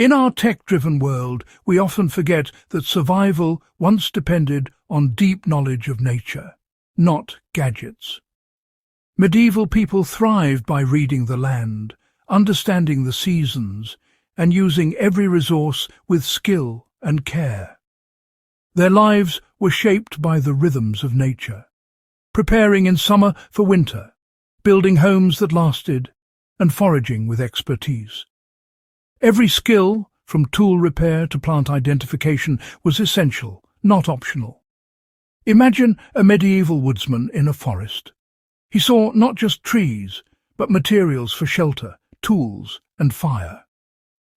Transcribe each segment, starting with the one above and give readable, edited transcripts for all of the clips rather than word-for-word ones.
In our tech-driven world, we often forget that survival once depended on deep knowledge of nature, not gadgets. Medieval people thrived by reading the land, understanding the seasons, and using every resource with skill and care. Their lives were shaped by the rhythms of nature, preparing in summer for winter, building homes that lasted, and foraging with expertise. Every skill, from tool repair to plant identification, was essential, not optional. Imagine a medieval woodsman in a forest. He saw not just trees, but materials for shelter, tools, and fire.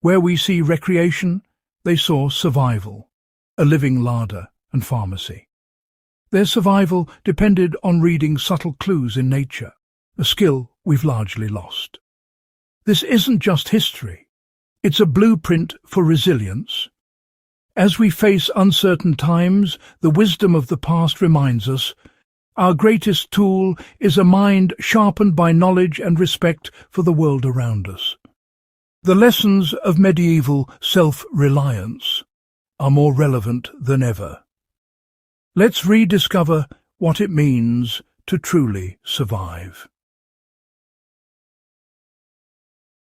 Where we see recreation, they saw survival, a living larder and pharmacy. Their survival depended on reading subtle clues in nature, a skill we've largely lost. This isn't just history. It's a blueprint for resilience. As we face uncertain times, the wisdom of the past reminds us our greatest tool is a mind sharpened by knowledge and respect for the world around us. The lessons of medieval self-reliance are more relevant than ever. Let's rediscover what it means to truly survive.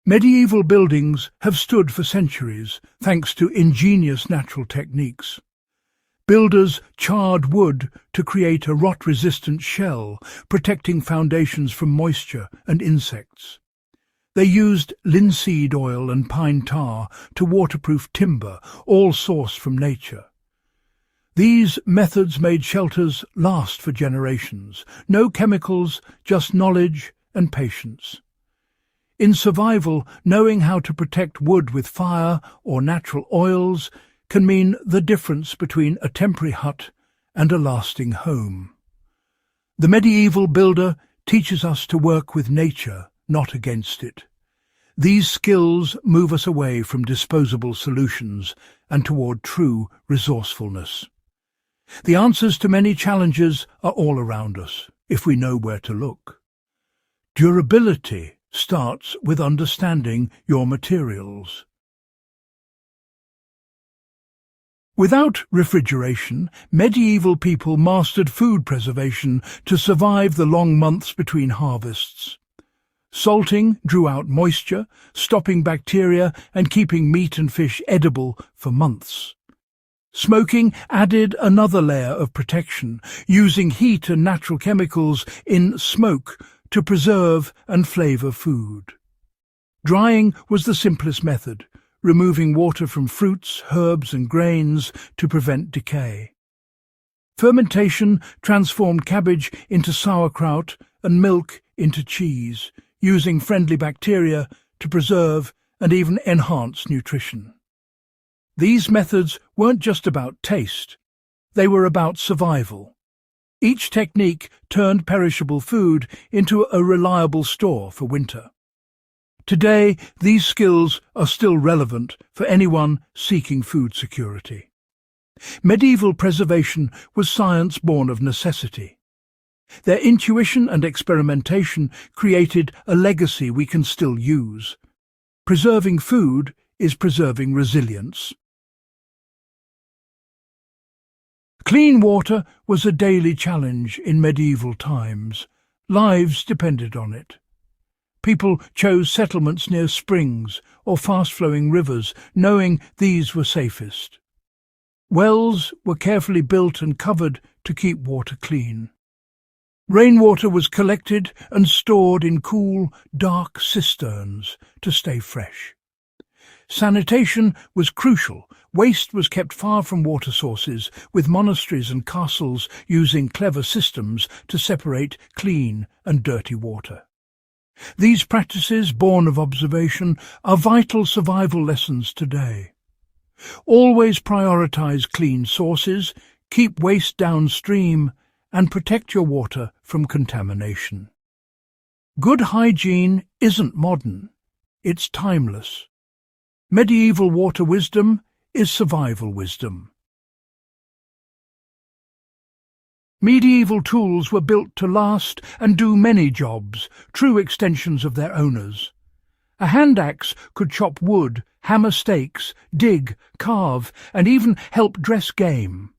Medieval buildings have stood for centuries thanks to ingenious natural techniques. Builders charred wood to create a rot-resistant shell, protecting foundations from moisture and insects. They used linseed oil and pine tar to waterproof timber, all sourced from nature. These methods made shelters last for generations. No chemicals, just knowledge and patience. In survival, knowing how to protect wood with fire or natural oils can mean the difference between a temporary hut and a lasting home. The medieval builder teaches us to work with nature, not against it. These skills move us away from disposable solutions and toward true resourcefulness. The answers to many challenges are all around us, if we know where to look. Durability starts with understanding your materials. Without refrigeration, medieval people mastered food preservation to survive the long months between harvests. Salting drew out moisture, stopping bacteria and keeping meat and fish edible for months. Smoking added another layer of protection, using heat and natural chemicals in smoke to preserve and flavour food. Drying was the simplest method, removing water from fruits, herbs and grains to prevent decay. Fermentation transformed cabbage into sauerkraut and milk into cheese, using friendly bacteria to preserve and even enhance nutrition. These methods weren't just about taste, they were about survival. Each technique turned perishable food into a reliable store for winter. Today, these skills are still relevant for anyone seeking food security. Medieval preservation was science born of necessity. Their intuition and experimentation created a legacy we can still use. Preserving food is preserving resilience. Clean water was a daily challenge in medieval times. Lives depended on it. People chose settlements near springs or fast-flowing rivers, knowing these were safest. Wells were carefully built and covered to keep water clean. Rainwater was collected and stored in cool, dark cisterns to stay fresh. Sanitation was crucial. Waste was kept far from water sources, with monasteries and castles using clever systems to separate clean and dirty water. These practices, born of observation, are vital survival lessons today. Always prioritize clean sources, keep waste downstream, and protect your water from contamination. Good hygiene isn't modern, it's timeless. Medieval water wisdom is survival wisdom. Medieval tools were built to last and do many jobs, true extensions of their owners. A hand axe could chop wood, hammer stakes, dig, carve, and even help dress game.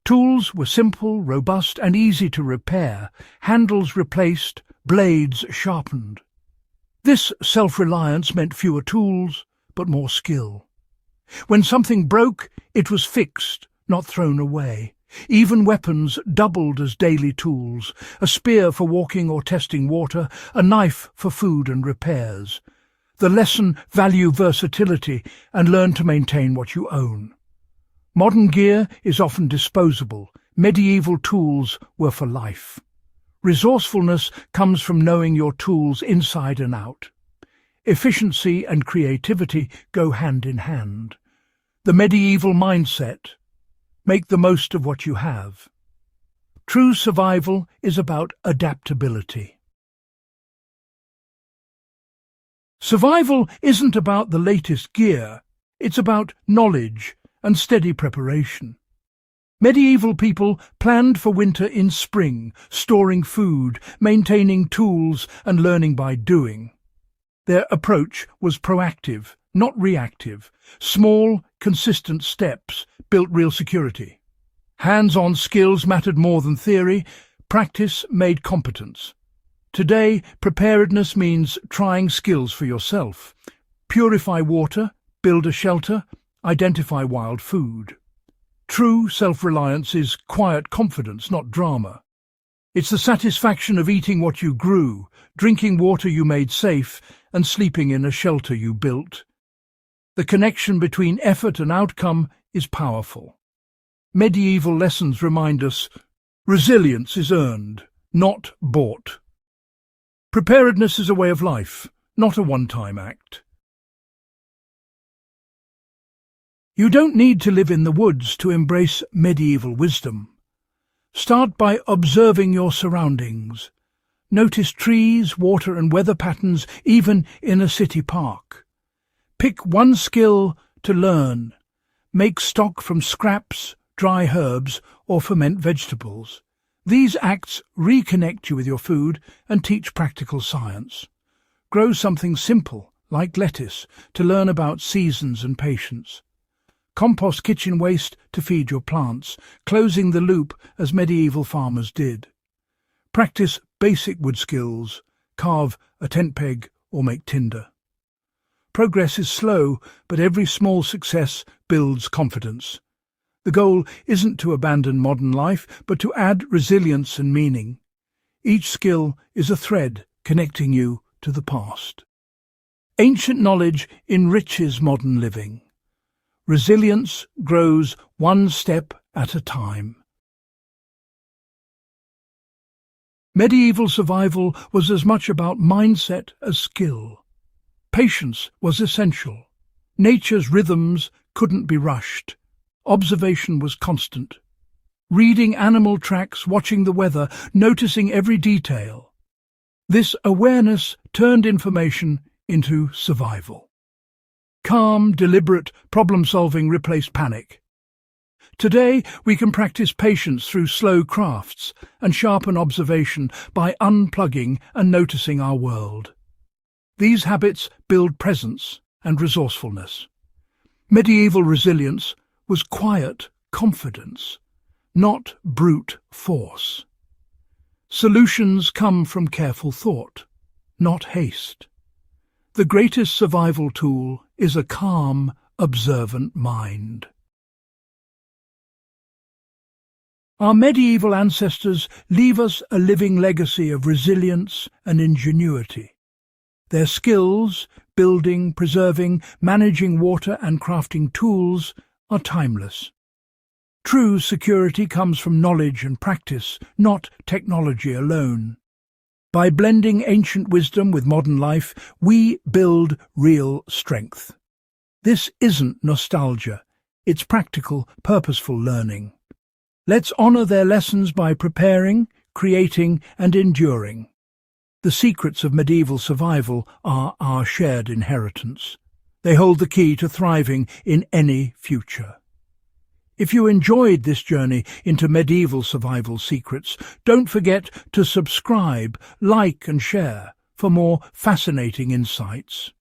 Tools were simple, robust, and easy to repair, handles replaced, blades sharpened. This self-reliance meant fewer tools, but more skill. When something broke, it was fixed, not thrown away. Even weapons doubled as daily tools, a spear for walking or testing water, a knife for food and repairs. The lesson: value versatility and learn to maintain what you own. Modern gear is often disposable. Medieval tools were for life. Resourcefulness comes from knowing your tools inside and out. Efficiency and creativity go hand in hand. The medieval mindset: make the most of what you have. True survival is about adaptability. Survival isn't about the latest gear, it's about knowledge and steady preparation. Medieval people planned for winter in spring, storing food, maintaining tools, and learning by doing. Their approach was proactive, not reactive. Small, consistent steps built real security. Hands-on skills mattered more than theory. Practice made competence. Today, preparedness means trying skills for yourself. Purify water, build a shelter, identify wild food. True self-reliance is quiet confidence, not drama. It's the satisfaction of eating what you grew, drinking water you made safe, and sleeping in a shelter you built. The connection between effort and outcome is powerful. Medieval lessons remind us resilience is earned, not bought. Preparedness is a way of life, not a one-time act. You don't need to live in the woods to embrace medieval wisdom. Start by observing your surroundings. Notice trees, water and weather patterns, even in a city park. Pick one skill to learn. Make stock from scraps, dry herbs, or ferment vegetables. These acts reconnect you with your food and teach practical science. Grow something simple, like lettuce, to learn about seasons and patience. Compost kitchen waste to feed your plants, closing the loop as medieval farmers did. Practice basic wood skills, carve a tent peg or make tinder. Progress is slow, but every small success builds confidence. The goal isn't to abandon modern life, but to add resilience and meaning. Each skill is a thread connecting you to the past. Ancient knowledge enriches modern living. Resilience grows one step at a time. Medieval survival was as much about mindset as skill. Patience was essential. Nature's rhythms couldn't be rushed. Observation was constant. Reading animal tracks, watching the weather, noticing every detail. This awareness turned information into survival. Calm, deliberate problem-solving replaced panic. Today, we can practice patience through slow crafts and sharpen observation by unplugging and noticing our world. These habits build presence and resourcefulness. Medieval resilience was quiet confidence, not brute force. Solutions come from careful thought, not haste. The greatest survival tool is a calm, observant mind. Our medieval ancestors leave us a living legacy of resilience and ingenuity. Their skills, building, preserving, managing water and crafting tools, are timeless. True security comes from knowledge and practice, not technology alone. By blending ancient wisdom with modern life, we build real strength. This isn't nostalgia, it's practical, purposeful learning. Let's honor their lessons by preparing, creating, and enduring. The secrets of medieval survival are our shared inheritance. They hold the key to thriving in any future. If you enjoyed this journey into medieval survival secrets, don't forget to subscribe, like and share for more fascinating insights.